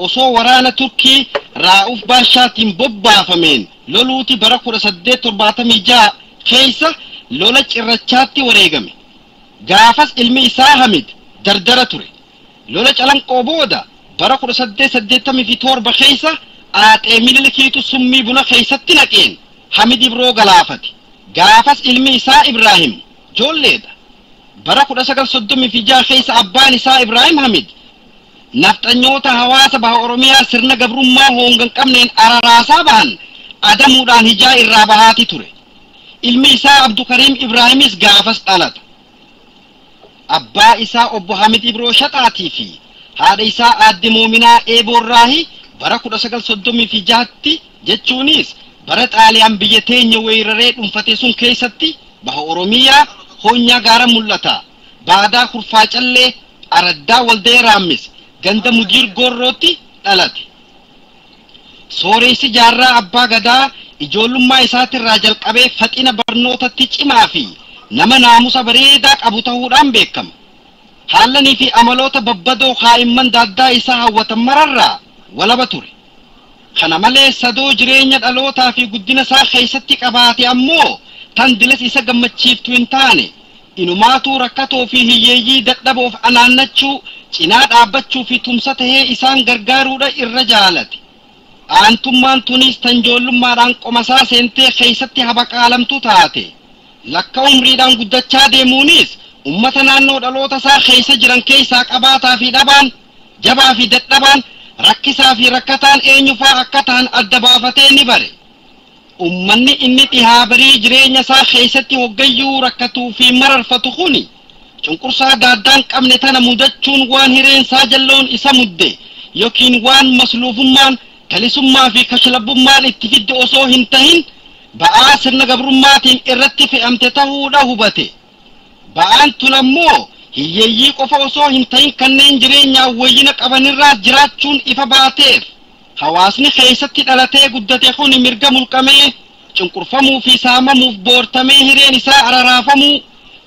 osoo waraana Turkii Raa'uf Baashaatiin bobbaafameen loluuti bara 1876 keessa lola cirrachaatti wareegame. Gaafas ilmi isaa Hamid dardara ture. Lola calanqoo booda bara 1887 keessa Aaxee Minilikiitu summii buna keessatti naqeen Hamid Ibroo galaafate. Gaafas ilmi isaa Ibrahim joolleedha. bara 1936 keessa abbaan isaa Ibrahim Hamid nafxanyoota hawaasa baha Oromiyaa sirna gabrummaa hongan qabneen araraasaa bahan adamuudhaan hijaa irraa bahaati ture. Ilmi isaa Abdukarim Ibrahimis gaafas dhalata. Abbaa isaa obbo Hamid Ibroo Shaxaatii fi haadha isaa Aadde Moominaa Eeborraahi bara 1936tti jechuunis bara Xaaliyaan biyya teenya weeraree dhuunfate sun keessatti baha Oromiyaa Honya gaara mul'ata. Baadaa Kurfaa Callee Araddaa Waldee Raammis ganda Mujir Gorrooti dhalate. Sooressi jaarraa abbaa gadaa ijoollummaa isaatirraa jalqabee faxina barnootatti cimaa fi nama naamusa bareedaa qabu ta'uudhaan beekama. Haalanii fi amaloota babbadoo kaa'imman daaddaa isaa hawwatan mararraa walaba ture. Kana malees sadoo jireenya dhalootaa fi guddina isaa keessatti qabaate ammoo tan dilas isa gammachiiftu hin taane inumaatuu rakkatoo fi hiyyeeyyii dadhaboof anaannachuu cinaa dhaabbachuu fi tumsa tahee isaan gargaaruudha irra jaalate. Aantummaan tunis tan ijoollummaadhaan qomasaa seentee keessatti habaqaalamtu taate. Lakka umriidhaan guddachaa deemuunis ummata naannoo dhaloota isaa keessa jiran keessaa qabaataa fi dhabaan jabaa fi dadhabaan rakkisaa fi rakkataan eenyufaa akka ta'an adda baafatee ni bare. Ummanni inni dhihaa barii jireenya isaa keessatti hoggayyuu rakkatuu fi mararfatu kuni cunqursaa daaddaan qabne tana mudachuun waan hireensaa jalloon isa mudde yookiin waan masluufummaan talisummaa fi kashlabbummaan itti fidde osoo hin tahin ba'aa sirna gabrummaatiin irratti fe'amte ta'uudha hubate. Ba'aan tun ammoo hiyyeeyyii qofa osoo hin tahin kanneen jireenyaa wayyina qabanirraa jiraachuun ifa baateef. Hawaasni keessatti dhalatee guddate kun mirga mulqamee cunqurfamuu fi saamamuuf boortamee hireen isaa araraafamuu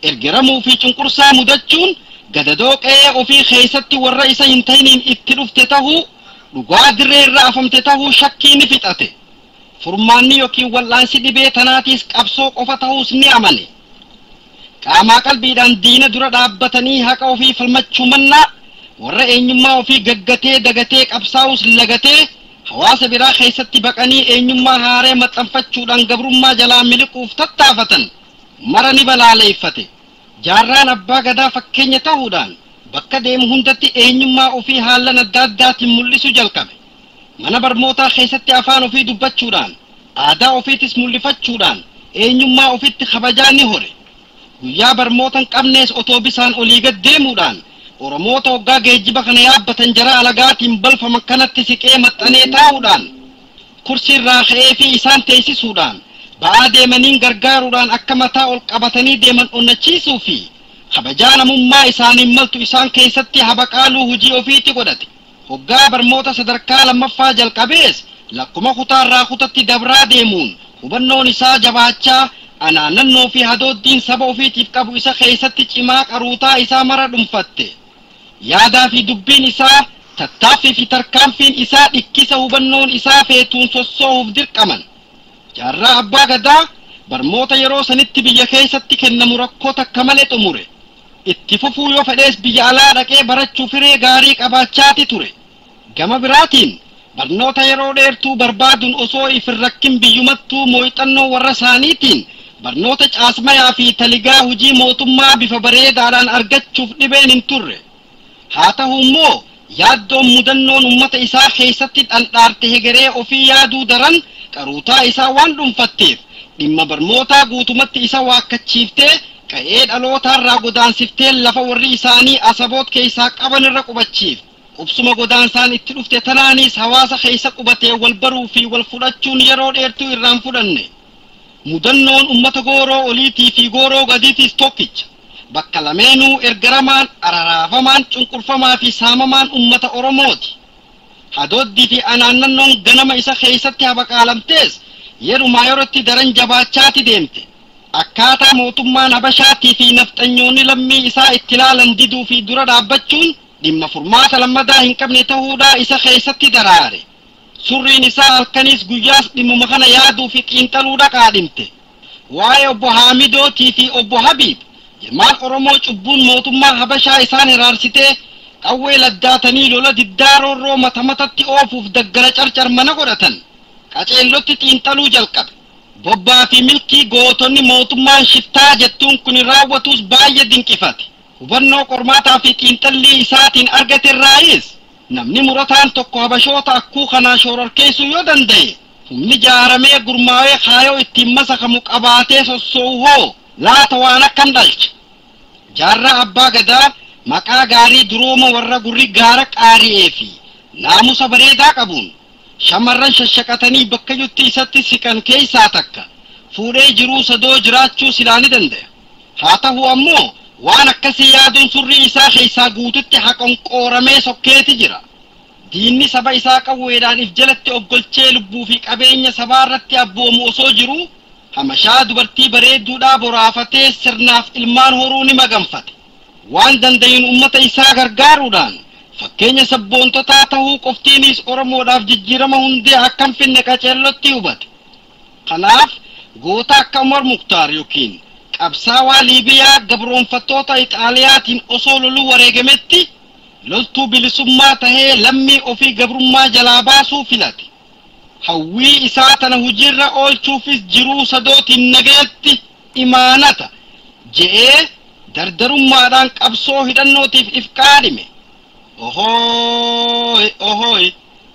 ergeramuu fi cunqursaa mudachuun gadadoo qe'ee ofii keessatti warra isa hin tahiniin itti dhufte tahuu dhugaa dirree irraa afamte tahuu shakkii ni fixate. Furmaanni yookiin wal'aansi dhibee tanaatiis qabsoo qofa ta'uus ni amane. Qaamaa qalbiidhaan diina dura dhaabbatanii haqa ofii falmachuu mannaa warra eenyummaa ofii gaggatee dagatee qabsaa'us lagatee hawaasa biraa keessatti baqanii eenyummaa haaree maxxanfachuudhaan gabrummaa jalaa miliquuf tattaafatan mara ni balaaleeffate. Jaarraan abbaa gadaa fakkeenya ta'uudhaan bakka deemu hundatti eenyummaa ofii haalan adda addaatiin mul'isu jalqabe. Mana barnootaa keessatti afaan ofii dubbachuudhaan aadaa ofiitis mul'ifachuudhaan eenyummaa ofiitti kabajaa ni hore. Guyyaa barnootan qabnees otoobisaan olii gad deemuudhaan Oromoota hoggaa geejjiba kana yaabbatan jara alagaatiin balfaman kanatti siqee maxxanee taa'uudhaan kursiirraa ka'ee fi isaan teessisuudhaan ba'aa deemaniin gargaaruudhaan akka mataa ol qabatanii deeman onnachiisuu fi kabajaa namummaa isaaniin maltu isaan keessatti habaqaaluu hujii ofiitti godhate. Hoggaa barnoota sadarkaa lammaffaa jalqabees lakkuma kutaarraa kutatti dabraa deemuun hubannoon isaa jabaachaa anaanannoo fi hadooddiin saba ofiitiif qabu isa keessatti cimaa qaruutaa isaa mara dhuunfatte. Yaadaa fi dubbiin isaa tattaaffii fi tarkaanfiin isaa dhikkisa hubannoon isaa feetuun sossoo'uuf dirqaman. Jaarraa abbaa gadaa barnoota yeroo sanitti biyya keessatti kennamu rakkoo takka malee xumure. Itti fufuu yoo fedhees biyya alaa dhaqee barachuuf hiree gaarii qabaachaati ture. Gama biraatiin barnoota yeroo dheertuu barbaaduun osoo ifin rakkin biyyumattuu mooxannoo warra isaaniitiin barnoota caasmayaa fi taligaa hujii mootummaa bifa bareedaadhaan argachuuf dhibeen hin turre. Haa ta'u immoo yaaddoon mudannoon ummata isaa keessatti dhandhaarte hegeree ofii yaaduu daran qaruutaa isaa waan dhuunfatteef dhimma barnootaa guutumatti isa waakkachiiftee qa'ee dhalootaarraa godaansiftee lafa warri isaanii asaboot keessaa qaban irra qubachiif. Qubsuma godaansaan itti dhufte tanaanis hawaasa keessa qubatee wal baruu fi wal fudhachuun yeroo dheertuu irraan fudhanne. Mudannoon ummata gooroo oliitii fi gooroo gadiitiis tokkicha. Bakka lameenuu ergaramaan araraafamaan cunqurfamaa fi saamamaan ummata Oromooti. Hadooddii fi anaannannoon ganama isa keessatti habaqaalamtees yerumaa yerootti daran jabaachaati deemte. Akkaataa mootummaan Habashaatii fi nafxanyoonni lammii isaa itti ilaalan diduu fi dura dhaabbachuun dhimma furmaata lammadaa hin qabne ta'uudhaa isa keessatti daraare. Surriin isaa halkanis guyyaas dhimmuma kana yaaduu fi xiinxaluudha qaadhimte. Waa'ee obbo Haamidootii fi obbo Habiib ilmaan Oromoo cubbuun mootummaa Habashaa isaan hiraarsitee qawwee laddaatanii lola diddaaroo matamatatti oofuuf daggala carcar mana godhatan qaceellotti xiinxaluu jalqabe. Bobbaa fi milkii gootonni mootummaan shiftaa jettuun kun raawwatus baay'ee dinqifate. Hubannoo qormaataa fi xiinxallii isaatiin argate irraayis namni murataan tokko Habashoota akkuu kanaa shororkeessuu yoo danda'e humni jaaramee gurmaa'ee kaayoo ittiin masakamu qabaatee sossoo'u hoo laata waan akkan dhalcha. Jaarraa abbaa gadaa maqaa gaarii durooma warra gurri gaara qaari'ee fi naamusa bareedaa qabuun shamarran shashaqatanii bakka jutti isatti siqan keessaa takka fuudhee jiruu sadoo jiraachuu silaa ni danda'a. Haa ta'u ammoo waan akkasii yaaduun surrii isaa keessaa guututti haqonqooramee sokkeeti jira. Diinni saba isaa qawweedhaan if jalatti oggolchee lubbuu fi qabeenya sabaa irratti abboomu osoo jiru Hamashaa dubartii bareedduudhaa boraafatee sirnaaf ilmaan horuu ni maganfate. Waan danda'uun ummata isaa gargaaruudhaan fakkeenya sabboontotaa ta'uu qoftiinis Oromoodhaaf jijjiirama hundee akkam finne qaceellotti hubate. Kanaaf goota akka Umar Muktaar yookiin qabsaawaa Liibiyaa gabroonfattoota Ixaaliyaatiin osoo loluu wareegametti loltuu bilisummaa tahee lammii ofii gabrummaa jalaa baasuu filate. Hawwii isaa tana hojiirra oolchuufis jiruu sadootiin nageetti imaanata je'ee dardarummaadhaan qabsoo hidhannootiif if qaadhime. Ohooy ohooy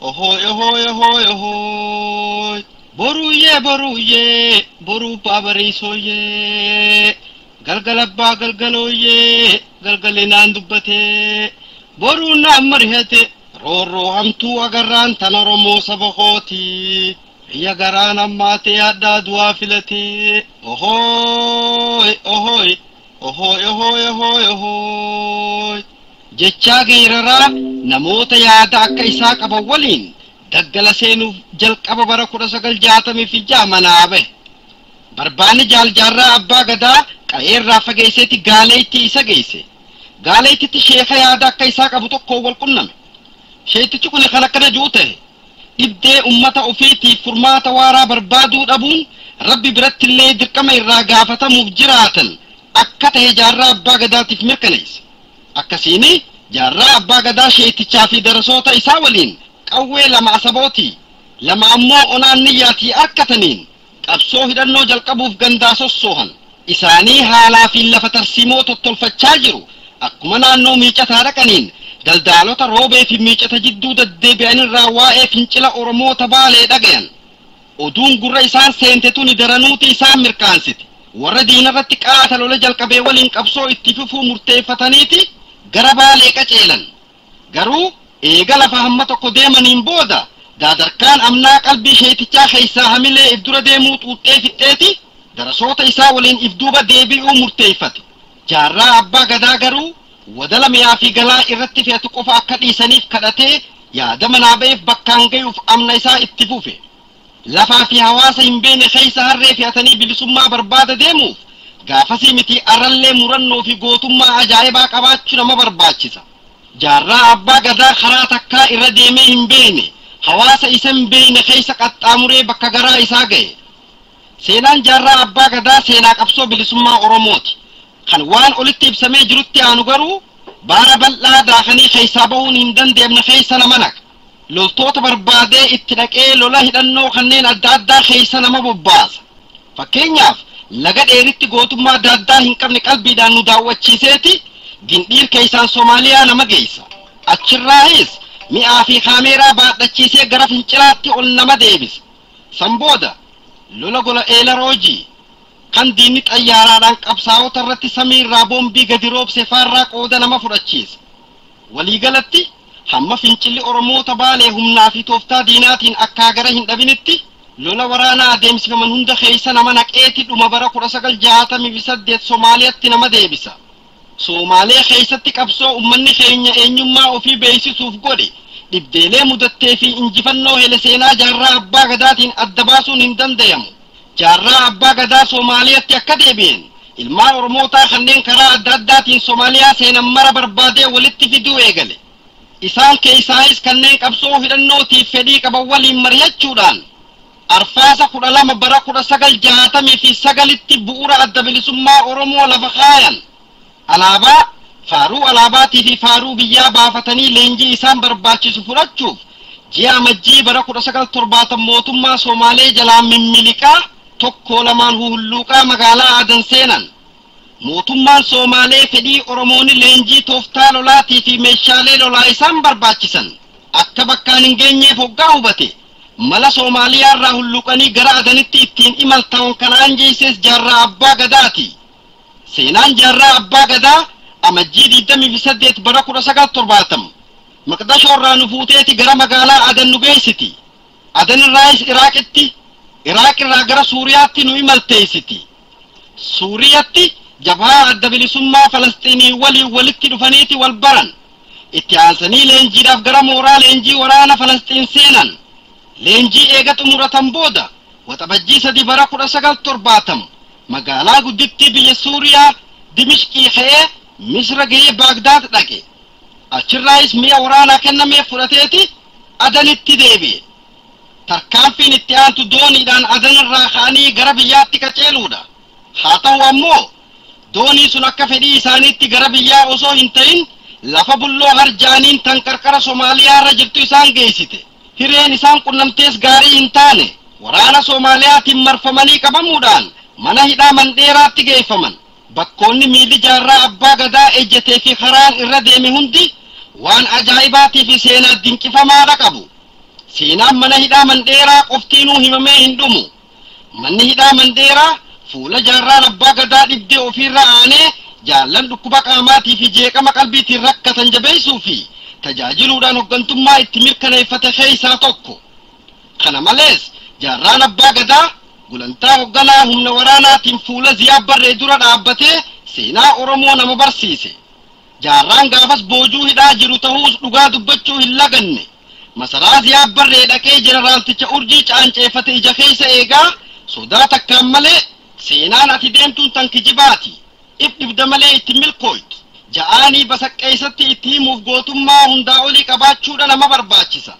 ohooy ohooy ohooy ohooy boruuyyee boruu baabariisooyyee galgalabbaa galgalooyyee galgalinaan dubbatee boruu naan marihate roorroo hamtuu agarraan tan Oromoo saba kooti biyya garaan ammaatee addaa du'aa filatee. Ohooy ohooy ohooy ohooy ohooy ohooy jechaa geeraraa namoota yaada akka isaa qaban waliin daggala seenuuf jalqaba bara 1966 manaa bahe. Barbaanni jaarraa abbaa gadaa qa'eerraa fageesseetti gaaleetti isa geesse. Gaaleettitti sheeka yaada akka isaa qabu tokko wal qunname. Sheetichi kun kan akkana jiru ta'e dhibdee ummata ofiitiif furmaata waaraa barbaaduu dhabuun Rabbi biratti illee dirqama irraa gaafatamuuf jiraatan akka ta'e jaarraa abbaa gadaatiif mirkaneesse. Akkasiin jaarraa abbaa gadaa sheetichaa fi darasoota isaa waliin qawwee lama asabooti lama ammoo onaan niyyaatii akkataniin qabsoo hidhannoo jalqabuuf gandaa sossoohan. Isaanii haalaa fi lafa tarsiimoo tottolfachaa jiru akkuma naannoo miicataa dhaqaniin daldaalota roobee fi miicata jidduu deddeebi'an irraa waa'ee fincila Oromoota Baalee dhagayan. Oduun gurra isaan seente tuni daranuuti isaan mirkaansite. Warra diinarratti qaata lola jalqabee waliin qabsoo itti fufuu murteeffataniiti gara Baalee qaceelan. Garuu eega lafa hamma tokko deemaniin booda daadarkaan amnaa qalbii sheetichaa keessaa hamilee if dura deemuu xuuxxee fixxeeti darasoota isaa waliin if duuba deebi'uu murteeffate. Jaarraa abbaa gadaa garuu wadala mi'aa fi galaa irratti fe'atu qofa akka dhiisaniif kadhatee yaada manaa ba'eef bakkaan ga'uuf amna isaa itti fufe. Lafaa fi hawaasa hin beekne keessa harree fe'atanii bilisummaa barbaada deemuuf gaafasii miti arrallee murannoo fi gootummaa ajaa'ibaa qabaachuu nama barbaachisa. Jaarraa abbaa gadaa karaa takkaa irra deemee hin beekne hawaasa isa hin beekne keessa qaxxaamuree bakka garaa isaa ga'e. Seenaan jaarraa abbaa gadaa seenaa qabsoo bilisummaa Oromooti. Kan waan olitti ibsamee jirutti aanu garuu baara bal'aa daakanii keessaa bahuun hin dandeenye keessa nama naqa. Loltoota barbaadee itti dhaqee lola hidhannoo kanneen adda addaa keessa nama bobbaasa. Fakkeenyaaf laga dheeritti gootummaa adda addaa hin qabne qalbiidhaan nu daawwachiiseeti gindhiir keessaan Soomaaliyaa nama geessa. Achirraayis mi'aa fi kaameeraa baadhachiisee gara fincilaatti ol nama deebisa. San booda lola gola eela roojii kan diinni xayyaaraadhaan qabsaa'ota irratti samii irraa boombii gadi roobse faarraa qooda nama fudhachiisa. Waliigalatti hamma fincilli Oromoota Baalee humnaa fi tooftaa diinaatiin akka gara hin dhabinitti lola waraanaa adeemsifaman hunda keessa nama naqeeti dhuma bara 1968 Somaaliyaatti nama deebisa. Somaalee keessatti qabsoo ummanni keenya eenyummaa ofii beeksisuuf godhe dhibdeelee mudattee fi injifannoo hele seenaa jaarraa abbaa gadaatiin adda baasuun hin danda'amu. Jaarraa abbaa gadaa Somaaliyaatti akka deebi'een ilmaan oromootaa kanneen karaa adda addaatiin Soomaaliyaa seenan mara barbaadee walitti fiduu eegale. Isaan keessaayis kanneen qabsoo hidhannootiif fedhii qaban waliin mari'achuudhaan arfaasa 12 bara 1969tti bu'uura adda bilisummaa Oromoo lafa kaayan. Alaabaa faaruu alaabaatii fi faaruu biyyaa baafatanii leenjii isaan barbaachisu fudhachuuf ji'a amajjii bara 1970 mootummaa Somaalee jalaa mimmiliqaa tokko lamaan hulluuqaa magaalaa Adan seenan. Mootummaan Somaalee fedhii Oromoonni leenjii tooftaa lolaatii fi meeshaalee lolaa isaan barbaachisan akka bakkaan hin geenyeef hoggaa hubate mala Somaaliyaa irraa hulluuqanii gara Adanitti ittiin imaltan kanaan jeeses jaarraa abbaa gadaati. Seenaan jaarraa abbaa gadaa amajjii 28 bara 1970 Maqdashoo irraa nu fuuteeti gara magaalaa Adan nu geessiti. Adan irraas Iraaqitti, Iraaq irraa gara Suuriyaatti nu imalteessiti. Suuriyaatti jabhaa adda bilisummaa Falasxiinii walitti dhufaniiti wal baran. Itti aansanii leenjiidhaaf gara mooraa leenjii waraana Falasxiin seenan. Leenjii eega xumuratan booda waxabajjii 3 bara 1970 magaalaa guddittii biyya Suuriyaa Dimishqii ka'ee Misra ga'ee Baagdaad dhaqe. Achirraayis mi'a waraanaa kennamee fudhateeti Adanitti deebi'e. Tarkaanfiin itti aantu dooniidhaan Adan irraa ka'anii gara biyyaatti qaceeluudha. Haa ta'u ammoo doonii sun akka fedhii isaaniitti gara biyyaa osoo hin ta'in lafa bulloo harjaaniin tan qarqara Somaaliyaa irra jirtu isaan geessite. Hireen isaan qunnamtees gaarii hin taane waraana Soomaaliyaatiin marfamanii qabamuudhaan mana hidhaa Mandheeraatti geeffaman. Bakkoonni miilli jaarraa abbaa gadaa ejjetee fi karaan irra deeme hundi waan ajaa'ibaatii fi seenaa dinqifamaadha qabu. Seenaan mana hidhaa Mandheeraa qoftiinuu himamee hin dhumu. Manni hidhaa Mandheeraa fuula jaarraan abbaa gadaa dhibdee ofiirra aanee jaallan dhukkuba qaamaatii fi jeeqama qalbiitiin rakkatan jabeessuu fi tajaajiluudhaan hoggantummaa itti mirkaneeffate keessaa tokko. Kana malees jaarraan abbaa gadaa gulantaa hogganaa humna waraanaatiin fuula Ziyaa Barree dura dhaabbatee seenaa Oromoo nama barsiise. Jaarraan gaafas boojuu hidhaa jiru ta'uus dhugaa dubbachuu hin laganne. Masaraa Ziyaa Barree dhaqee jeneraalticha urjii caanceeffate ija keessa eegaa sodaa takkaan malee seenaan ati deemtuun tan kijibaati. Ibdibda malee itti milkooytu. Ja'aanii basaqqeessatti itti himuuf gootummaa hundaa olii qabaachuudha nama barbaachisa.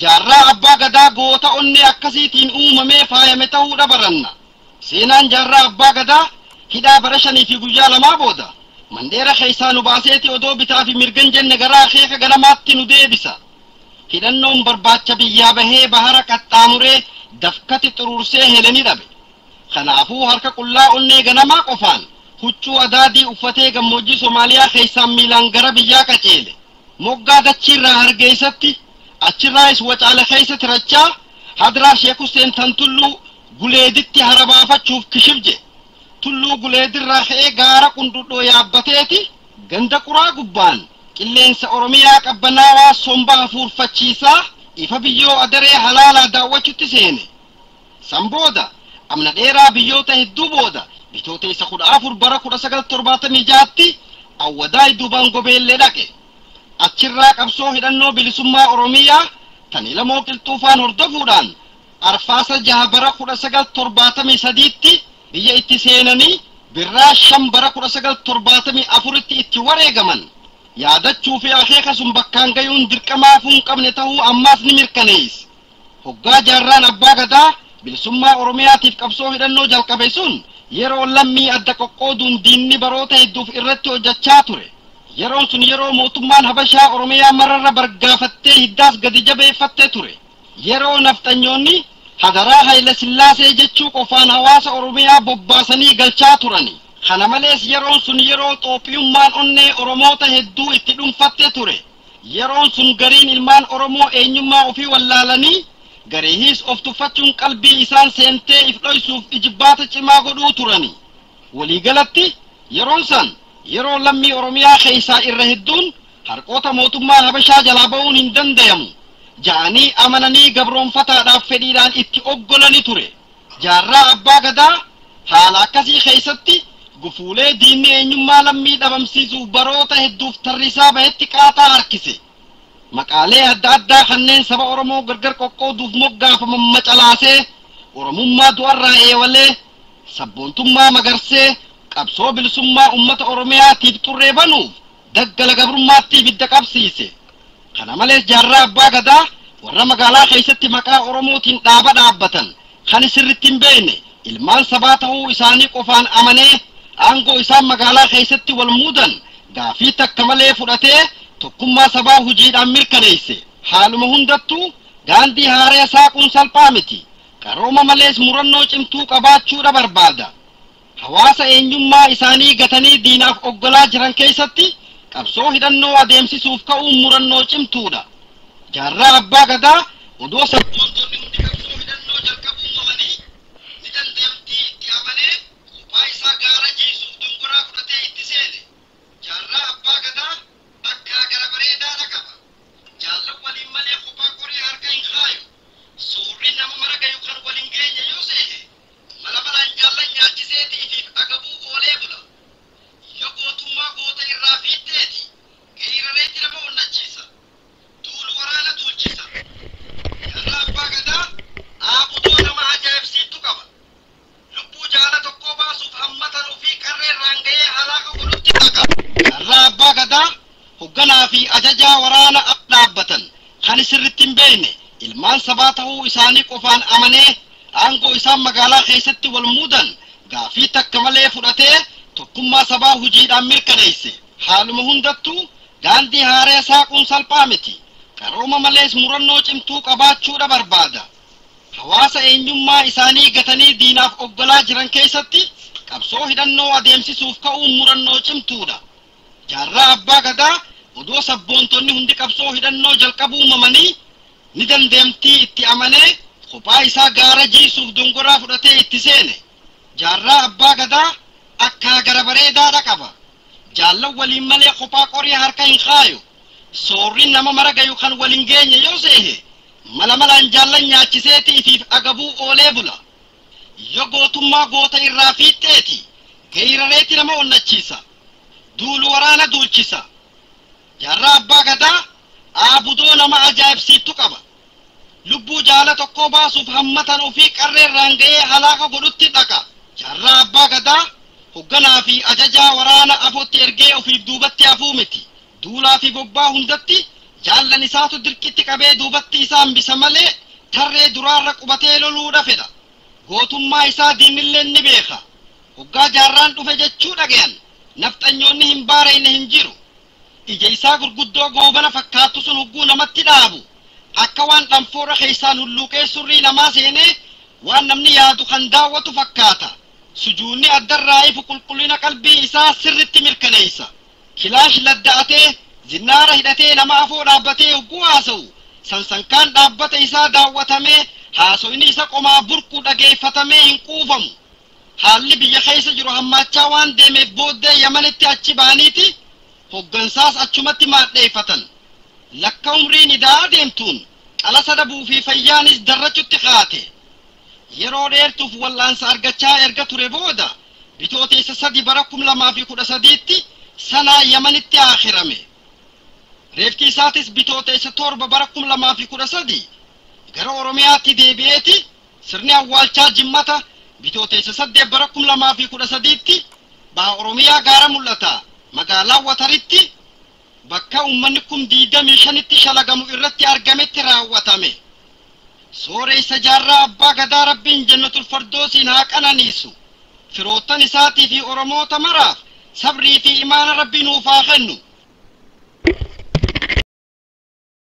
Jaarraa abbaa gadaa goota onnee akkasiitiin uumamee faayame ta'uudha baranna. Seenaan jaarraa abbaa gadaa hidhaa bara 5 fi guyyaa 2 booda Mandheera keessaa nu baaseeti odoo bitaa fi mirgan jenne garaa keeka ganamaatti nu deebisa. Hidhannoon barbaacha biyyaa bahee bahara qaxxaamuree dafkati xuruursee heleni dhabe. Kanaafuu harka qullaa onnee ganamaa qofaan huccuu adaadii uffatee gammoojjii Somaaliyaa keessaan miilaan gara biyyaa qaceele. Moggaa dachiirraa hargeessatti achirraayis wacaala keessa tirachaa Hadraa Sheek Huseen tan tulluu Guleeditti harabaafachuuf kishibje. Tulluu Guleedirraa ka'ee gaara qundudhoo yaabbateeti ganda quraa gubbaan qilleensa Oromiyaa qabbanaawaa somba hafuurfachiisaa ifa biyyoo adaree halaalaa daawwachutti seene. San booda amna dheeraa biyyoota hedduu booda bitootessa 14 bara 1976tti Awwadaay Duubaan Gobeellee dhaqe. Achirraa qabsoo hidhannoo bilisummaa Oromiyaa tan Ilamoo Qilxuufaan hordofuudhaan arfaasa 6 bara 1973tti biyya itti seenanii birraa 5 bara 1974tti itti wareegaman. Yaadachuu fi akeeka sun bakkaan gayuun dirqamaa fuun qabne ta'uu ammaas ni mirkaneessa. Hoggaa jaarraan abbaa gadaa bilisummaa Oromiyaatiif qabsoo hidhannoo jalqabe sun yeroo lammii adda qoqqooduun diinni baroota hedduuf irratti hojjechaa ture. Yeroon sun yeroo mootummaan Habashaa Oromiyaa mararra bargaafattee hiddaas gadi jabeeffattee ture. Yeroo nafxanyoonni Hadaraa Hayila Sillaasee jechuu qofaan hawaasa Oromiyaa bobbaasanii galchaa turani. Kana malees yeroon sun yeroo Xoophiyummaan onnee Oromoota hedduu itti dhuunfattee ture. Yeroon sun gariin ilmaan Oromoo eenyummaa ofii wallaalanii gareehis of tuffachuun qalbii isaan seentee if dhoysuuf ijibbaata cimaa godhuu turani. Waliigalatti yeroon san yeroo lammii Oromiyaa keessaa irra hedduun harqoota mootummaa Habashaa jalaa ba'uun hin dandayamu ja'anii amananii gabroonfataadhaaf fedhiidhaan itti oggolani ture. Jaarraa abbaa gadaa haala akkasii keessatti gufuulee diinni eenyummaa lammii dhabamsiisuuf baroota hedduuf tarrisaa bahetti qaataa harkise. Maqaalee adda addaa kanneen saba Oromoo gargar qoqqooduuf moggaafaman macalaasee Oromummaa du'arraa eewalee sabboontummaa magarsee qabsoo bilisummaa ummata Oromiyaatiif xurree banuuf daggala gabrummaatti bidda qabsiise. Kana malees jaarraa abbaa gadaa warra magaalaa keessatti maqaa Oromootiin dhaabbatan kan sirriitti hin beekne ilmaan sabaa ta'uu isaanii qofaan amanee aangoo isaan magaalaa keessatti wal muudan gaafii takka malee fudhatee tokkummaa sabaa hojiidhaan mirkaneesse. Haaluma hundattuu daandii haaraa saaquun salphaa miti. Qarooma malees murannoo cimtuu qabaachuudha barbaada. Hawaasa eenyummaa isaanii gatanii diinaaf oggolaa jiran keessatti qabsoo hidhannoo adeemsisuuf ka'uun murannoo cimtuudha. Jaarraa abbaa gadaa odoo sabboontoonni hundi qabsoo hidhannoo jalqabuu mamanii ni dandeettii itti amanee kophaa isaa gaara jiisuuf dongoraa fudhatee itti seene. Jaarraa abbaa gadaa akka gara bareedaadha qaba. Jaallan waliin malee kophaa qoree harka hin kaayu. Suurri nama mara gayu kan waliin geenye yoo seene mala malaan jaallan nyaachiseetiif agabuu oolee bula. Yoo gootummaa goota irraa fiitteeti geerareetti nama onnachiisa. Duulu waraana duulchisa. Jaarraa abbaa gadaa dhaabutoo nama ajaa'ibsiitu qaba. Lubbuu jaala tokkoo baasuuf hammatan ofii qarreerraan ga'ee halaaqa godhutti dhaqa. Jaarraa abbaa gadaa hogganaa fi ajajaa waraana dhaabbatan kan sirriitti hin beekne ilmaan sabaa ta'uu isaanii qofaan amanee aangoo isaan magaalaa keessatti wal muudan gaafii takka malee fudhatee tokkummaa sabaa hojiidhaan mirkaneesse. Haaluma hundattuu daandii haaraa saaquun salphaa miti. Qarooma malees murannoo cimtuu qabaachuudha barbaada. Hawaasa eenyummaa isaanii gatanii diinaaf oggolaa jiran keessatti qabsoo hidhannoo adeemsisuuf ka'uun murannoo cimtuudha. Jaarraa abbaa gadaa odoo sabboontonni hundi qabsoo hidhannoo jalqabuu mamanii ni dandeettii itti amanee kophaa isaa gaara jiisuuf dongoraa fudhatee itti seene. Jaarraa abbaa gadaa akka gara bareedaadha qaba. Jaallan waliin malee kophaa qorii harka hin kaayu. Soorri nama mara gayu kan waliin geenye yoo seene mala malaan jaallan nyaachiseetiif agabuu oolee bula. Yoo gootummaa goota irraa fiitteeti geerareetti nama onnachiisa. Duulu waraana duulchisa. Jaarraa abbaa gadaa dhaabutoo nama ajaa'ibsiitu qaba. Lubbuu jaala tokkoo baasuuf hammatan ofii qarreerraan ga'ee halaaqa godhutti dhaqa. Jaarraa abbaa gadaa hogganaa fi ajajaa waraana afootti ergee ofiif duubatti hafuu miti. Duulaa fi bobbaa hundatti jaallan isaatu dirqitti qabee duubatti isaa hambisa malee tarree duraarra qubatee loluudha fedha. Gootummaa isaa diinillee ni beeka. Hoggaa jaarraan dhufe jechuu dhagayan nafxanyoonni hin baarayne hin jiru. Ija isaa gurguddoo goobana fakkaatu sun hogguu namatti dhaabu akka waan dhanfoora keessaan hulluuqee surrii namaa seenee waan namni yaadu kan daawwatu fakkaata. Sujuunni addarraa ifu qulqullina qalbii isaa sirritti mirkaneessa. Kilaash ladda'atee zinnaara hidhatee nama afoo dhaabbatee hogguu haasa'u sansankaan dhaabbata isaa daawwatamee haasoyni isa qomaa burquu dhageeffatamee hin quufamu. Haalli biyya keessa jiru hammaachaa waan deemeef booddee Yamanitti achi baaniiti hoggansaas achumatti maadheeffatan. Lakka umriin idaa deemtuun qalasa dabuu fi fayyaanis darrachutti kaate. Yeroo dheertuuf wallaansa argachaa erga ture booda bitooteessa 3 bara 2013tti sanaa Yamanitti akhirame. Reefki isaatis bitooteessa 7 bara 2013 gara Oromiyaatti deebi'eeti sirni awwaalchaa jimmata bitooteessa 8 bara 2013tti baha Oromiyaa gaara mul'ata magaalaa Wataritti bakka uummanni 25tti shalagamu irratti argametti raawwatame. Sooreysa jaarraa abbaa gadaa Rabbiin jannatul fardoosiin haa qananiisu. Firoottan isaatii fi Oromoota maraaf sabrii fi imaana Rabbii nuuf haa kennu.